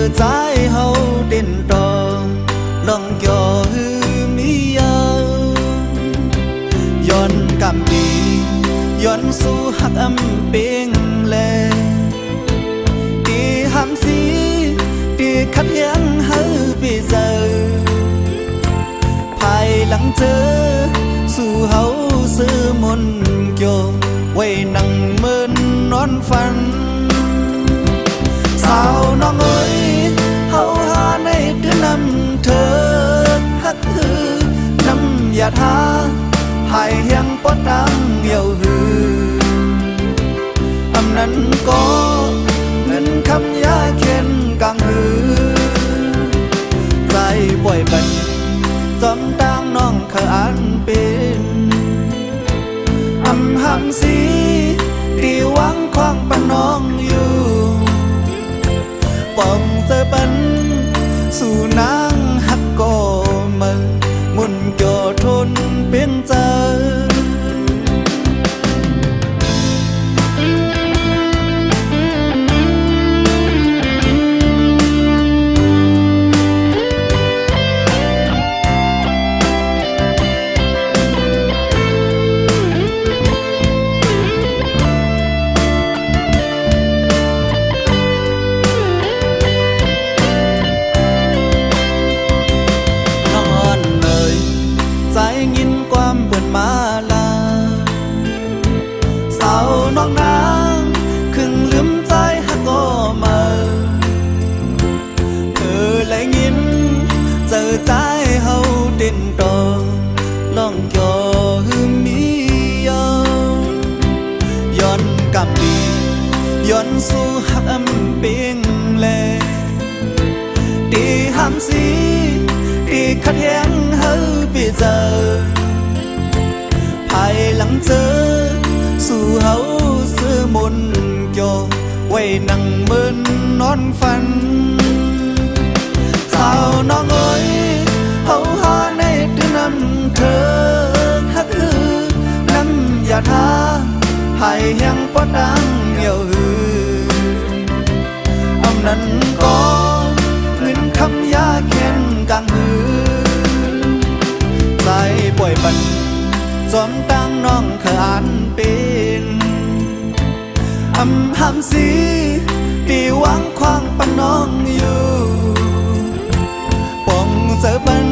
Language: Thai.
trái hậu đến trò lòng cho hư miย้อนกำดีย้อนสู้หักอำเปงแลตีหำสีตีขัดยังเฮาไปเจอภายหลังเจอสู่เฮาซื้อมนเกี่ยวไว้นั่งเมินนอนฝันสาวน้องเอ้ยเฮาหาในเดือนนำเธอฮักคือนำอย่าท้าหายยังปอดังเหี่ยวหืออำนั้นก็เงินคำยาเข็นกังหือใจบ่อยบันจอมตั้งน้องเคยอ่านเป็นอำหำสีที่หวังควางปนน้องอยู่ป้องเจอบันสู่นางฮักก็มือมุนเกี่ยวทนเป็นเจอยินความเปิดมาลาสาวน้องนางครึ่งลืมใจฮักก็มาเธอและยินเจอใจเฮาเด่นต่อลองจ่อหืมมีย้อนกำดีย้อนสู้ฮักอำเปงแลตีหำสีตีขัดแย้งเฮาไปเจอภายหลังเจอสู่เฮาซื้อมนเกี่ยวไว้นั่งเมินนอนฝันสาวน้องเอ้ยเฮาหาในเดือนนำเธอฮักหือนำอย่าท้าหายแห้งปอดังเหี่ยวหืออำนั้นก็เงินคำยาเข็นกังหือใจป่วยบันจอมตั้งน้องเคยอ่านเป็นอำหำสีตีหวังควางปนน้องอยู่ป้องเจอบัน